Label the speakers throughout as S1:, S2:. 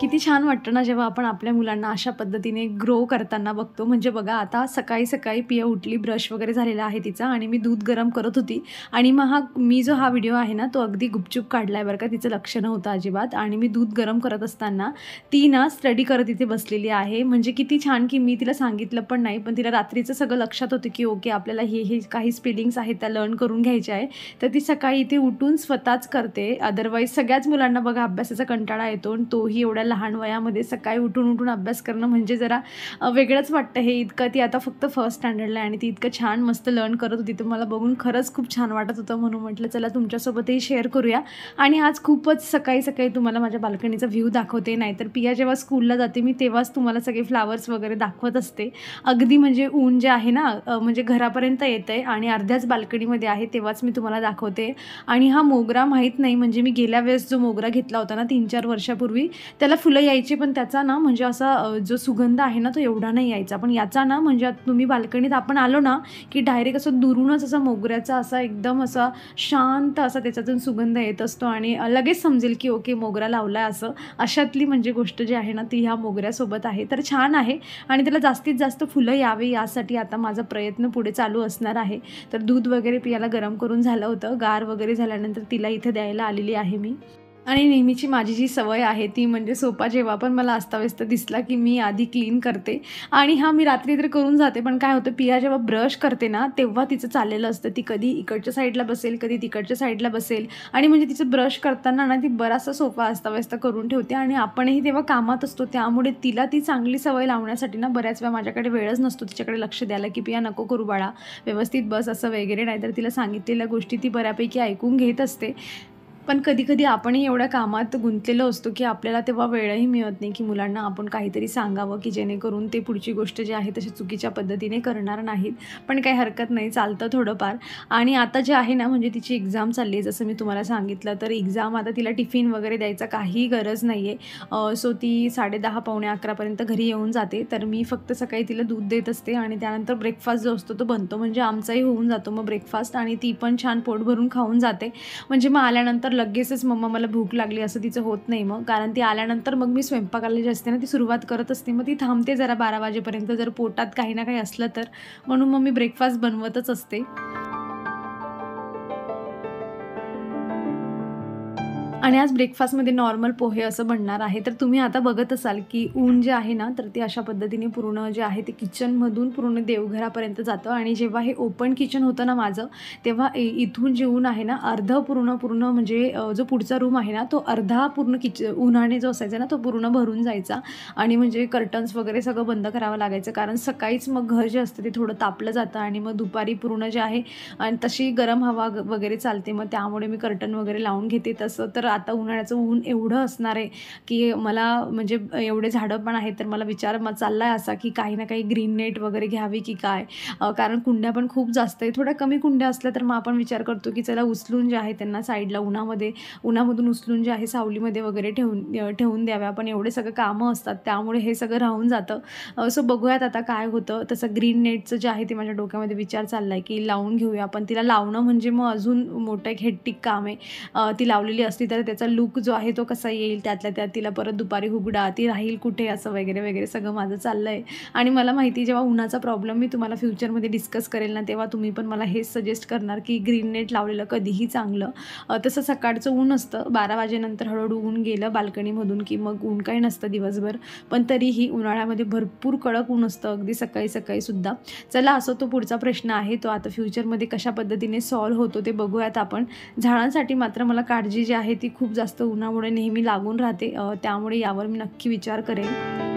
S1: किती छान वाटतं ना जेव्हा आपण आपल्या मुलांना अशा पद्धतीने ग्रो करताना बघतो. म्हणजे बघा आता सकाळी-सकाळी पिया उठली, ब्रश वगैरे झालेला आहे तिचा आणि मी दूध गरम करत होती आणि मग मी जो हा व्हिडिओ आहे ना, तो अगदी गुपचूप काढलाय बरं का. तिचं लक्ष नव्हतं अजिबात आणि मी दूध गरम करत असताना ती ना स्टडी करत इथे बसलेली आहे. म्हणजे किती छान की मी तिला सांगितलं पण नाही, पण तिला रात्रीचं सगळं लक्षात होतं की ओके आपल्याला हे काही स्पेलिंग्स आहेत त्या लर्न करून घ्यायच्या आहे. तर ती सकाळी इथे उठून स्वतःच करते. अदरवाईज सगळ्याच मुलांना बघा अभ्यासाचा कंटाळा येतो आणि तोही एवढ्या लहान वयामध्ये सकाळी उठून अभ्यास करणं म्हणजे जरा वेगळंच वाटतं. हे इतकं ती आता फक्त फर्स्ट स्टँडर्डला आहे आणि ती इतकं छान मस्त लर्न करत होती. तर मला बघून खरंच खूप छान वाटत होतं. म्हणून म्हटलं चला तुमच्यासोबतही शेअर करूया. आणि आज खूपच सकाळी तुम्हाला माझ्या बाल्कनीचा व्ह्यू दाखवते. नाहीतर पिया जेव्हा स्कूलला जाते मी तेव्हाच तुम्हाला सगळे फ्लावर्स वगैरे दाखवत असते. अगदी म्हणजे ऊन जे आहे ना म्हणजे घरापर्यंत येतंय आणि अर्ध्याच बाल्कनीमध्ये आहे तेव्हाच मी तुम्हाला दाखवते. आणि हा मोगरा माहीत नाही म्हणजे मी गेल्या वेळेस जो मोगरा घेतला होता ना 3-4 वर्षापूर्वी त्याला फुलं यायची पण त्याचा ना म्हणजे असा जो सुगंध आहे ना तो एवढा नाही यायचा. पण याचा ना म्हणजे तुम्ही बाल्कनीत आपण आलो ना की डायरेक्ट असं दुरूनच असा मोगऱ्याचा असा एकदम असा शांत असा त्याच्यातून सुगंध येत असतो आणि लगेच समजेल की ओके मोगरा लावला असं. अशातली म्हणजे गोष्ट जी आहे ना ती ह्या मोगऱ्यासोबत आहे. तर छान आहे आणि त्याला जास्तीत जास्त फुलं यावे यासाठी आता माझा प्रयत्न पुढे चालू असणार आहे. तर दूध वगैरे पियाला गरम करून झालं होतं. गार वगैरे झाल्यानंतर तिला इथे द्यायला आलेली आहे मी. आणि नेहमीची माझी जी सवय आहे ती म्हणजे सोफा जेव्हा पण मला अस्ताव्यस्त दिसला की मी आधी क्लीन करते. आणि मी रात्री तर करून जाते पण काय होतं पिया जेव्हा ब्रश करते ना तेव्हा तिचं चाललेलं असतं. ती कधी इकडच्या साईडला बसेल कधी तिकडच्या साईडला बसेल आणि म्हणजे तिचं ब्रश करताना ना ती बराचसा सोफा अस्ताव्यस्त करून ठेवते आणि आपणही तेव्हा कामात असतो. त्यामुळे तिला ती चांगली सवय लावण्यासाठी ना बऱ्याच वेळा माझ्याकडे वेळच नसतो तिच्याकडे लक्ष द्यायला की पिया नको करू बाळा व्यवस्थित बस असं वगैरे. नाहीतर तिला सांगितलेल्या गोष्टी ती बऱ्यापैकी ऐकून घेत असते. पण कधी-कधी आपणही एवढ्या कामात गुंतलेलो असतो की आपल्याला तेव्हा वेळही मिळत नाही की मुलांना आपण काहीतरी सांगावं की जेणेकरून ते पुढची गोष्ट जी आहे तशी चुकीच्या पद्धतीने करणार नाहीत. पण काही हरकत नाही चालतं थोडंफार. आणि आता जे आहे ना म्हणजे तिची एक्झाम चालली आहे जसं मी तुम्हाला सांगितलं तर एक्झाम आता तिला टिफिन वगैरे द्यायचा काही गरज नाही आहे. सो ती 10:30 पावणे 11 पर्यंत घरी येऊन जाते. तर मी फक्त सकाळी तिला दूध देत असते आणि त्यानंतर ब्रेकफास्ट जो असतो तो बनतो म्हणजे आमचाही होऊन जातो मग ब्रेकफास्ट आणि ती पण छान पोट भरून खाऊन जाते. म्हणजे मग आल्यानंतर लगेचच मम्मा मला भूक लागली असं तिचं होत नाही मग. कारण ती आल्यानंतर मग मी स्वयंपाकाला जी असते ना ती सुरुवात करत असते. मग ती थांबते जरा 12 वाजेपर्यंत जर पोटात काही ना काही असलं तर. म्हणून मग मी ब्रेकफास्ट बनवतच असते. आणि आज ब्रेकफास्टमध्ये नॉर्मल पोहे असं बनणार आहे. तर तुम्ही आता बघत असाल की ऊन जे आहे ना तर ते अशा पद्धतीने पूर्ण जे आहे ते किचनमधून पूर्ण देवघरापर्यंत जातं आणि जेव्हा हे ओपन किचन होतं ना माझं तेव्हा इथून जे ऊन आहे ना अर्धं पूर्ण म्हणजे जो पुढचा रूम आहे ना तो अर्धा पूर्ण उन्हाने जो असायचा ना तो पूर्ण भरून जायचा आणि म्हणजे कर्टन्स वगैरे सगळं बंद करावं लागायचं. कारण सकाळीच मग घर जे असतं ते थोडं तापलं जातं आणि मग दुपारी पूर्ण जे आहे आणि तशी गरम हवा वगैरे चालते मग त्यामुळे मी कर्टन वगैरे लावून घेते. तसं तर आता उन्हाळ्याचं ऊन एवढं असणार आहे की मला म्हणजे एवढे झाडं पण आहेत तर मला विचार चालला आहे असा की काही ना काही ग्रीन नेट वगैरे घ्यावी की काय. कारण कुंड्या पण खूप जास्त आहे. थोड्या कमी कुंड्या असल्या तर मग आपण विचार करतो की चला उचलून जे आहे त्यांना साईडला उन्हामधून उचलून जे आहे सावलीमध्ये वगैरे ठेवून द्याव्या. पण एवढे सगळं कामं असतात त्यामुळे हे सगळं राहून जातं. सो बघूयात आता काय होतं. तसं ग्रीन नेटचं जे आहे ते माझ्या डोक्यामध्ये विचार चालला आहे की लावून घेऊया. पण तिला लावणं म्हणजे मग अजून मोठं एक हेक्टिक काम आहे. ती लावलेली असती तर त्याचा लुक जो आहे तो कसा येईल त्यातल्या त्यात तिला परत दुपारी हुगडा ती राहील कुठे असं वगैरे सगळं माझं चाललं आहे. आणि मला माहिती जेव्हा उन्हाचा प्रॉब्लेम मी तुम्हाला फ्युचरमध्ये डिस्कस करेल ना तेव्हा तुम्ही पण मला हेच सजेस्ट करणार की ग्रीन नेट लावलेलं कधीही चांगलं. तसं सकाळचं ऊन असतं 12 वाजेनंतर हळूहळू ऊन गेलं बाल्कनीमधून की मग ऊन काही नसतं दिवसभर. पण तरीही उन्हाळ्यामध्ये भरपूर कडक ऊन असतं अगदी सकाळी सुद्धा. चला असं तो पुढचा प्रश्न आहे तो आता फ्युचरमध्ये कशा पद्धतीने सॉल्व्ह होतो ते बघूयात आपण. झाडांसाठी मात्र मला काळजी जी आहे ती खूप जास्त उन्हामुळे नेहमी लागून राहते. त्यामुळे यावर मी नक्की विचार करेन.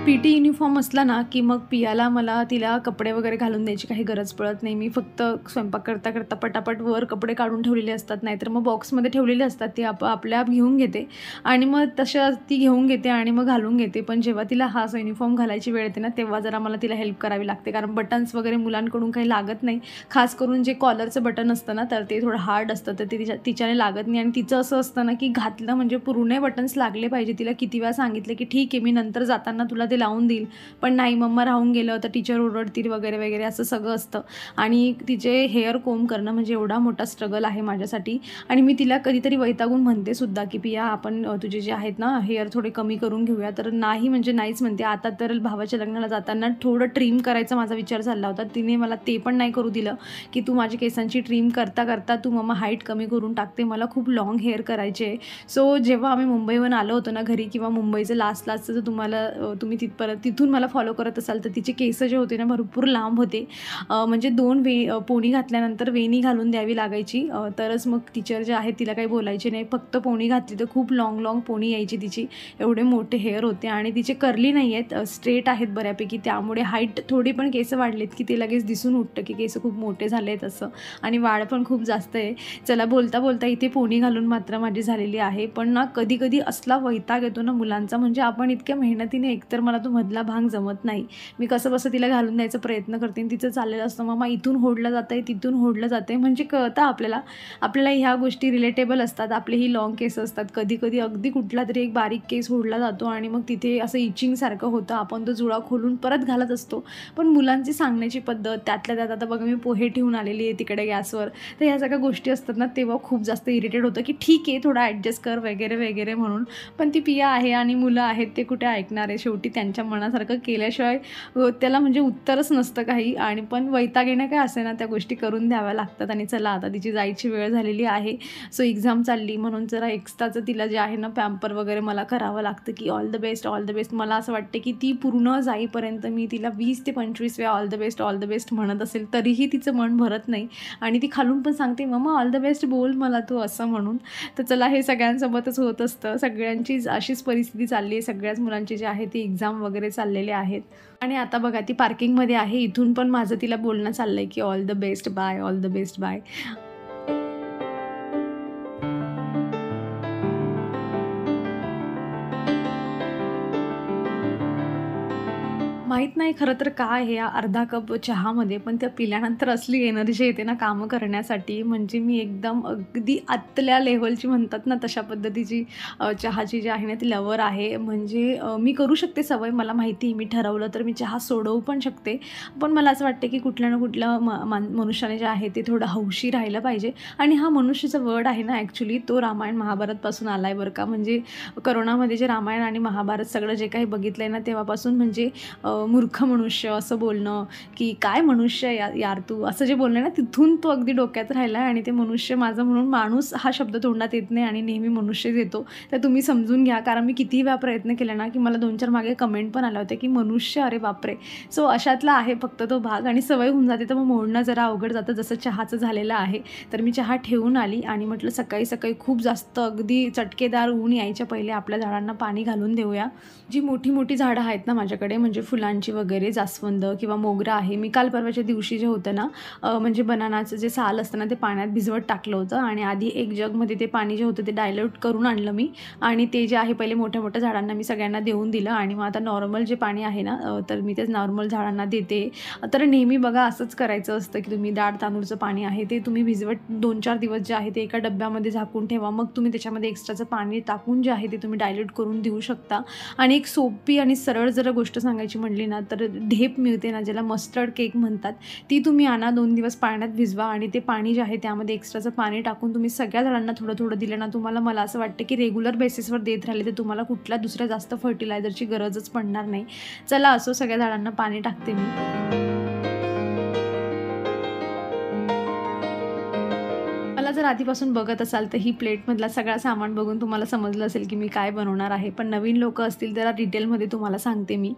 S1: पीटी युनिफॉर्म असला ना की मग पियाला तिला कपडे वगैरे घालून द्यायची काही गरज पडत नाही. मी फक्त स्वयंपाक करता पटापट वर कपडे काढून ठेवलेले असतात नाहीतर मग बॉक्समध्ये ठेवलेले असतात ते आपल्या आप घेऊन घेते आणि मग तशा ती घेऊन घेते आणि मग घालून घेते. पण जेव्हा तिला हा युनिफॉर्म घालायची वेळ येते ना तेव्हा जरा मला तिला हेल्प करावी लागते. कारण बटन्स वगैरे मुलांकडून काही लागत नाही. खास करून जे कॉलरचं बटन असतं ना तर ते थोडं हार्ड असतं तर ते तिच्याने लागत नाही. आणि तिचं असं असतं ना की घातलं म्हणजे पूर्ण बटन्स लागले पाहिजे. तिला किती वेळा सांगितलं की ठीक आहे मी नंतर जाताना तुला ते लावून देईल, पण नाही मम्मा राहून गेलं तर टीचर ओरडतील वगैरे वगैरे असं सगळं असतं. आणि तिचे हेअर कोम करणं म्हणजे एवढा मोठा स्ट्रगल आहे माझ्यासाठी. आणि मी तिला कधीतरी वैतागून म्हणते सुद्धा की पिया आपण तुझे जे आहेत ना हेअर थोडे कमी करून घेऊया, तर नाही म्हणजे नाहीच म्हणते. आता तर भावाच्या लग्नाला जाताना थोडं ट्रिम करायचा माझा विचार चालला होता, तिने मला ते पण नाही करू दिलं की तू माझी केसांची ट्रिम करता करता तू मम्मा हाईट कमी करून टाकते, मला खूप लॉंग हेअर करायचे. सो जेव्हा आम्ही मुंबईहून आलो होतो ना घरी, किंवा मुंबईचं लास्टचं जर तुम्ही तिथून मला फॉलो करत असाल तर तिचे केस जे होते ना भरपूर लांब होते. म्हणजे 2 पोणी घातल्यानंतर वेणी घालून द्यावी लागायची, तरच मग टीचर जे आहे तिला काही बोलायचे नाही. फक्त पोणी घातली तर खूप लाँग पोणी यायची तिची, एवढे मोठे हेअर होते. आणि तिचे कर्ली नाही आहेत, स्ट्रेट आहेत बऱ्यापैकी, त्यामुळे हाईट थोडी पण केस वाढलेत की ते लगेच दिसून उठतं की केस खूप मोठे झाले आहेत असं, आणि वाढ पण खूप जास्त आहे. चला बोलता बोलता इथे पोणी घालून मात्र माझी झालेली आहे. पण ना कधी कधी असला वैताग येतो ना मुलांचा, म्हणजे आपण इतक्या मेहनतीने, एकतर मला तो मधला भाग जमत नाही, मी कसं बसं तिला घालून द्यायचा प्रयत्न करते, तिचं चाललेलं असतं मम्मा इथून होडलं जातं आहे तिथून होडलं जातं आहे. म्हणजे कळतं आपल्याला ह्या गोष्टी रिलेटेबल असतात. आपले ही लॉंग केस असतात, कधी कधी अगदी कुठला तरी एक बारीक केस होडला जातो आणि मग तिथे असं इचिंगसारखं होतं, आपण तो जुळा खोलून परत घालत असतो. पण मुलांची सांगण्याची पद्धत, त्यातल्या त्यात आता बघा मी पोहे ठेवून आलेली आहे तिकडे गॅसवर, तर ह्या सगळ्या गोष्टी असतात ना, तेव्हा खूप जास्त इरिटेट होतं की ठीक आहे थोडं ॲडजस्ट कर वगैरे वगैरे म्हणून. पण ती पिया आहे आणि मुलं आहेत ते कुठे ऐकणार आहे, शेवटी त्यांच्या मनासारखं केल्याशिवाय त्याला म्हणजे उत्तरच नसतं काही. आणि पण वैताग येणं काय असे ना, त्या गोष्टी करून द्याव्या लागतात. आणि चला आता तिची जायची वेळ झालेली आहे, सो एक्झाम चालली म्हणून जरा एक्स्ट्राचं तिला जे आहे ना पॅम्पर वगैरे मला करावं लागतं की all the best all the best. मला असं वाटते की ती पूर्ण जाईपर्यंत मी तिला 20 ते 25 वेळा ऑल द बेस्ट म्हणत असेल तरीही तिचं मन भरत नाही. आणि ती खालून पण सांगते मम्मा ऑल द बेस्ट बोल मला तू असं म्हणून. तर चला हे सगळ्यांसोबतच होत असतं, सगळ्यांचीच अशीच परिस्थिती चालली आहे, सगळ्याच मुलांची जे आहे ती एक्झाम वगैरे चाललेले आहेत. आणि आता बघा ती पार्किंगमध्ये आहे, इथून पण माझं तिला बोलणं चाललं आहे की all the best bye, all the best bye. माहीत नाही खरं तर काय आहे या अर्धा कप चहामध्ये, पण त्या पिल्यानंतर असली एनर्जी येते ना कामं करण्यासाठी, म्हणजे मी एकदम अगदी आतल्या लेव्हलची म्हणतात ना तशा पद्धतीची चहाची जी आहे ना ती लवर आहे. म्हणजे मी करू शकते सवय, मला माहिती आहे, मी ठरवलं तर मी चहा सोडवू पण शकते. पण मला असं वाटते की कुठल्या ना कुठल्या मनुष्याने जे आहे ते थोडं हौशी राहिलं पाहिजे. आणि हा मनुष्याचा वर्ड आहे ना ॲक्च्युली तो रामायण महाभारतपासून आला आहे बरं का. म्हणजे करोनामध्ये जे रामायण आणि महाभारत सगळं जे काही बघितलं आहे ना तेव्हापासून, म्हणजे मूर्ख मनुष्य असं बोलणं की काय मनुष्य यार तू असं जे बोलणं ना, तिथून तो अगदी डोक्यात राहिला आहे. आणि ते मनुष्य माझं म्हणून माणूस हा शब्द तोंडात येत नाही आणि नेहमी मनुष्यच येतो. तर तुम्ही समजून घ्या, कारण मी किती वेळा प्रयत्न केला ना की मला 2-4 मागे कमेंट पण आल्या होत्या की मनुष्य, अरे बापरे. सो अशातला आहे फक्त तो भाग, आणि सवय होऊन जाते तर मग मोडणं जरा अवघड जातं, जसं चहाचं झालेलं आहे. तर मी चहा ठेवून आली आणि म्हटलं सकाळी सकाळी खूप जास्त अगदी चटकेदार ऊन यायच्या पहिले आपल्या झाडांना पाणी घालून देऊया. जी मोठी मोठी झाडं आहेत ना माझ्याकडे, म्हणजे फुलांची वगैरे, जास्वंद किंवा मोगरा आहे, मी काल परवाच्या दिवशी जे होतं ना म्हणजे बनानाचं जे साल असतं ना ते पाण्यात भिजवत टाकलं होतं. आणि आधी एक जगमध्ये ते पाणी जे होतं ते डायल्यूट करून आणलं मी, आणि ते जे आहे पहिले मोठ्या मोठ्या झाडांना मी सगळ्यांना देऊन दिलं. आणि मग आता नॉर्मल जे पाणी आहे ना तर मी तेच नॉर्मल झाडांना देते. तर नेहमी बघा असंच करायचं असतं की तुम्ही दाळ तांदूळचं पाणी आहे ते तुम्ही भिजवत 2-4 दिवस जे आहे ते एका डब्यामध्ये झाकून ठेवा, मग तुम्ही त्याच्यामध्ये एक्स्ट्राचं पाणी टाकून जे आहे ते तुम्ही डायल्यूट करून देऊ शकता. आणि एक सोपी आणि सरळ जर गोष्ट सांगायची म्हटली ना तर ढेप मिळते ना ज्याला मस्टर्ड केक म्हणतात, ती तुम्ही आणा, 2 दिवस पाण्यात भिजवा आणि ते पाणी जे आहे त्यामध्ये एक्स्ट्राचं पाणी टाकून तुम्ही सगळ्या झाडांना थोडं थोडं दिलं ना, तुम्हाला मला असं वाटतं की रेग्युलर बेसिसवर देत राहिले तर तुम्हाला कुठल्या दुसऱ्या जास्त फर्टिलायझरची गरजच पडणार नाही. चला असो, सगळ्या झाडांना पाणी टाकते मी. मला जर आधीपासून बघत असाल तर ही प्लेटमधला सगळा सामान बघून तुम्हाला समजलं असेल की मी काय बनवणार आहे. पण नवीन लोकं असतील तर डिटेलमध्ये तुम्हाला सांगते मी.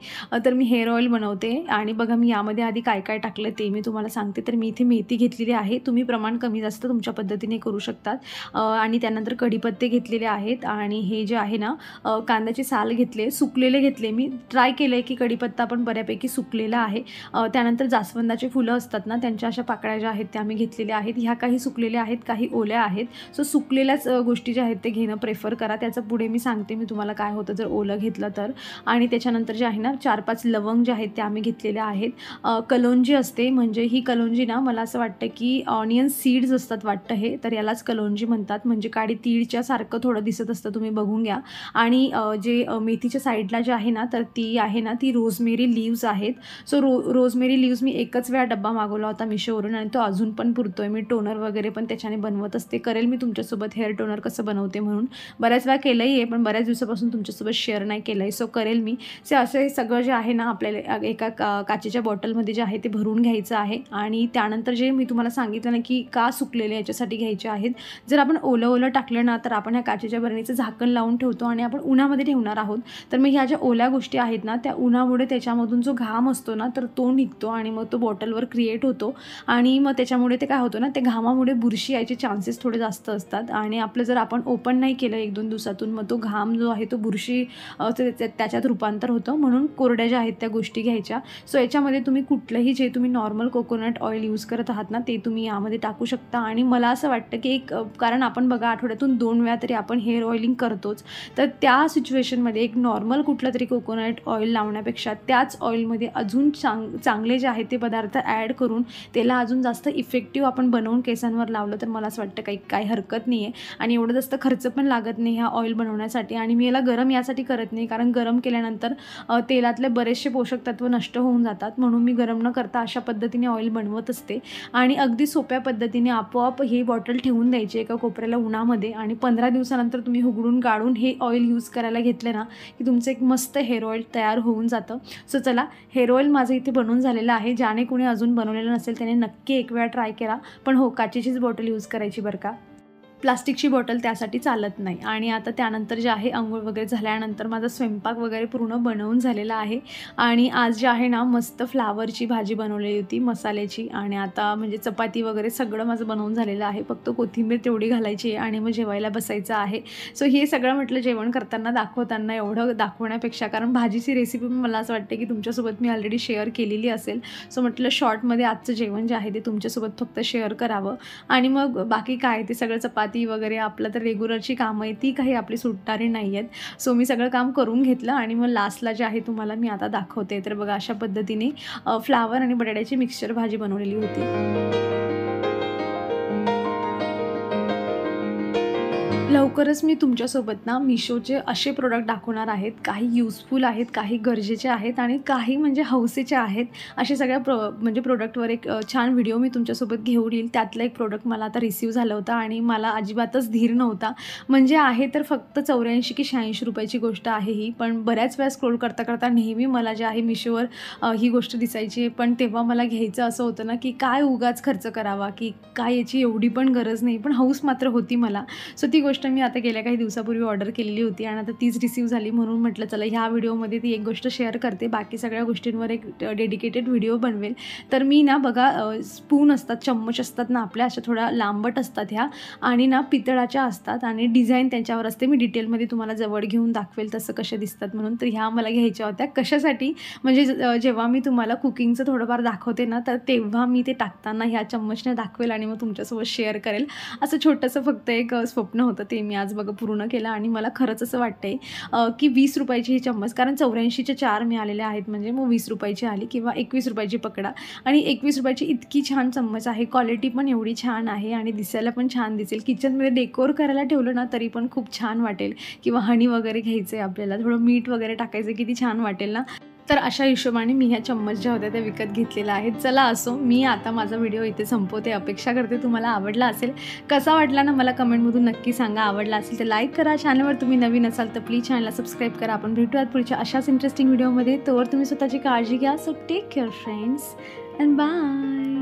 S1: तर मी हेअर ऑइल बनवते आणि बघा मी यामध्ये आधी काय काय टाकलं ते मी तुम्हाला सांगते. तर मी इथे मेथी घेतलेली आहे, तुम्ही प्रमाण कमी जास्त तुमच्या पद्धतीने करू शकतात. आणि त्यानंतर कढीपत्ते घेतलेले आहेत आणि हे जे आहे ना कांद्याचे साल घेतले, सुकलेले घेतले. मी ट्राय केलं आहे की कढीपत्ता पण बऱ्यापैकी सुकलेला आहे. त्यानंतर जास्वंदाचे फुलं असतात ना त्यांच्या अशा पाकळ्या ज्या आहेत त्या मी घेतलेल्या आहेत. ह्या काही सुकलेल्या आहेत, काही काही ओल्या आहेत. सो सुकलेल्याच गोष्टी ज्या आहेत ते घेणं प्रेफर करा. त्याचं पुढे मी सांगते मी तुम्हाला काय होतं जर ओलं घेतलं तर. आणि त्याच्यानंतर जे आहे ना 4-5 लवंग जे आहेत ते आम्ही घेतलेल्या आहेत. कलोंजी असते, म्हणजे ही कलोंजी ना मला असं वाटतं की ऑनियन सीड्स असतात वाटतं हे, तर यालाच कलोंजी म्हणतात. म्हणजे काडी तीळच्या सारखं थोडं दिसत असतं, तुम्ही बघून घ्या. आणि जे मेथीच्या साईडला जे आहे ना तर ती आहे ना ती रोजमेरी लीव्ज आहेत. सो रोजमेरी लीव्ज मी एकच वेळा डब्बा मागवला होता मिशोवरून आणि तो अजून पण पुरतोय. मी टोनर वगैरे पण त्याच्याने बनवत असते. करेल मी तुमच्यासोबत हेअर टोनर कसं बनवते म्हणून. बऱ्याच वेळा केलंही आहे पण बऱ्याच दिवसापासून तुमच्यासोबत शेअर नाही केलं आहे. सो करेल मी. असं हे सगळं जे आहे ना आपल्याला एका काचेच्या बॉटलमध्ये जे आहे ते भरून घ्यायचं आहे. आणि त्यानंतर जे मी तुम्हाला सांगितलं ना की का सुकलेले याच्यासाठी घ्यायचे आहेत. जर आपण ओलं टाकलं ना तर आपण ह्या काचेच्या बरणीचं झाकण लावून ठेवतो आणि आपण उन्हामध्ये ठेवणार आहोत. तर मग ह्या ज्या ओल्या गोष्टी आहेत ना त्या उन्हामुळे त्याच्यामधून जो घाम असतो ना तर तो निघतो आणि मग तो बॉटलवर क्रिएट होतो. आणि मग त्याच्यामुळे ते काय होतं ना, ते घामामुळे बुरशी यायचे चान्सेस थोडे जास्त असतात. आणि आपलं जर आपण ओपन नाही केलं 1-2 दिवसातून मग तो घाम जो आहे तो बुरशी त्याच्यात रूपांतर होतं. म्हणून कोरड्या ज्या आहेत त्या गोष्टी घ्यायच्या. सो याच्यामध्ये तुम्ही कुठलंही जे तुम्ही नॉर्मल कोकोनट ऑइल यूज करत आहात ना ते तुम्ही यामध्ये टाकू शकता. आणि मला असं वाटतं की कारण आपण बघा आठवड्यातून 2 वेळा तरी आपण हेअर ऑइलिंग करतोच. तर त्या सिच्युएशनमध्ये एक नॉर्मल कुठलं तरी कोकोनट ऑइल लावण्यापेक्षा त्याच ऑइलमध्ये अजून चांगले जे आहेत ते पदार्थ ॲड करून त्याला अजून जास्त इफेक्टिव्ह आपण बनवून केसांवर लावलं तर मला असं वाटतं काही हरकत नाही आहे. आणि एवढं जास्त खर्च पण लागत नाही ह्या ऑइल बनवण्यासाठी. आणि मी याला गरम यासाठी करत नाही कारण गरम केल्यानंतर तेलातले बरेचसे पोषक तत्व नष्ट होऊन जातात. म्हणून मी गरम न करता अशा पद्धतीने ऑइल बनवत असते. आणि अगदी सोप्या पद्धतीने आपोआप ही बॉटल ठेवून द्यायची एका कोपऱ्याला उन्हामध्ये. आणि 15 दिवसानंतर तुम्ही उघडून काढून हे ऑइल यूज करायला घेतले ना की तुमचं एक मस्त हेअर ऑइल तयार होऊन जातं. सो चला, हेअर ऑइल माझं इथे बनवून झालेलं आहे. ज्याने कोणी अजून बनवलेलं नसेल त्याने नक्की एक वेळा ट्राय करा. पण हो, काचेचीच बॉटल यूज करायची बरं का, प्लास्टिकची बॉटल त्यासाठी चालत नाही. आणि आता त्यानंतर जे आहे अंघोळ वगैरे झाल्यानंतर माझा स्वयंपाक वगैरे पूर्ण बनवून झालेला आहे. आणि आज जे आहे ना मस्त फ्लावरची भाजी बनवलेली होती मसाल्याची. आणि आता म्हणजे चपाती वगैरे सगळं माझं बनवून झालेलं आहे. फक्त कोथिंबीर तेवढी घालायची आहे आणि मग जेवायला बसायचं आहे. सो हे सगळं म्हटलं जेवण करताना दाखवताना एवढं दाखवण्यापेक्षा, कारण भाजीची रेसिपी मला असं वाटते की तुमच्यासोबत मी ऑलरेडी शेअर केलेली असेल. सो म्हटलं शॉर्टमध्ये आजचं जेवण जे आहे ते तुमच्यासोबत फक्त शेअर करावं. आणि मग बाकी काय ते सगळं चपाती वगैरे आपलं तर रेग्युलरची कामं आहे ती काही आपली सुटणारी नाही आहेत. सो मी सगळं काम करून घेतलं आणि मग लास्टला जे आहे तुम्हाला मी आता दाखवते. तर बघा अशा पद्धतीने फ्लावर आणि बटाट्याची मिक्सचर भाजी बनवलेली होती. लवकरच मी तुमच्यासोबत ना मिशोचे असे प्रोडक्ट दाखवणार आहेत. काही यूजफुल आहेत, काही गरजेचे आहेत आणि काही म्हणजे हौसेचे आहेत. असे सगळ्या म्हणजे प्रोडक्टवर एक छान व्हिडिओ मी तुमच्यासोबत घेऊन येईल. त्यातलं एक प्रोडक्ट मला आता रिसीव्ह झालं होतं आणि मला अजिबातच धीर नव्हता. म्हणजे आहे तर फक्त 84 की 86 रुपयाची गोष्ट आहे ही. पण बऱ्याच वेळा स्क्रोल करता नेहमी मला जे आहे मिशोवर ही गोष्ट दिसायची. पण तेव्हा मला घ्यायचं असं होतं ना की काय उगाच खर्च करावा, की काय याची एवढी पण गरज नाही. पण हौस मात्र होती मला. सो ती गोष्ट मी आता गेल्या काही दिवसापूर्वी ऑर्डर केलेली होती आणि आता तीच रिसीव्ह झाली. म्हणून म्हटलं चला ह्या व्हिडिओमध्ये ती एक गोष्ट शेअर करते. बाकी सगळ्या गोष्टींवर एक डेडिकेटेड व्हिडिओ बनवेल. तर मी ना बघा स्पून असतात, चम्मच असतात ना आपल्या, अशा थोड्या लांबट असतात ह्या आणि ना पितळाच्या असतात आणि डिझाईन त्यांच्यावर असते. मी डिटेलमध्ये तुम्हाला जवळ घेऊन दाखवेल तसं कशा दिसतात म्हणून. तर ह्या मला घ्यायच्या होत्या. कशासाठी म्हणजे जेव्हा मी तुम्हाला कुकिंगचं थोडंफार दाखवते ना तर तेव्हा मी ते टाकताना ह्या चम्मचने दाखवेल आणि मग तुमच्यासोबत शेअर करेल. असं छोटंसं फक्त एक स्वप्न होतं, ते मी आज बघा पूर्ण केलं. आणि मला खरंच असं वाटतंय की 20 रुपयाची ही चम्मच, कारण 84चे 4 मिळालेले आहेत म्हणजे मग 20 रुपयाची आली किंवा 21 रुपयाची पकडा. आणि 21 रुपयाची इतकी छान चम्मच आहे, क्वालिटी पण एवढी छान आहे आणि दिसायला पण छान दिसेल. किचनमध्ये डेकोर करायला ठेवलं ना तरी पण खूप छान वाटेल. किंवा हनी वगैरे घ्यायचं आहे आपल्याला, थोडं मीठ वगैरे टाकायचं, किती छान वाटेल ना. तर अशा हिशोबाने मी ह्या चम्मच ज्या होत्या त्या विकत घेतलेल्या आहेत. चला असो, मी आता माझा व्हिडिओ इथे संपवते. अपेक्षा करते तुम्हाला आवडला असेल. कसा वाटला ना मला कमेंटमधून नक्की सांगा. आवडला असेल तर लाईक करा. चॅनलवर तुम्ही नवीन असाल तर प्लीज चॅनलला सबस्क्राईब करा. आपण भेटूयात पुढच्या अशाच इंटरेस्टिंग व्हिडिओमध्ये. तोवर तुम्ही स्वतःची काळजी घ्या. So take care friends and bye.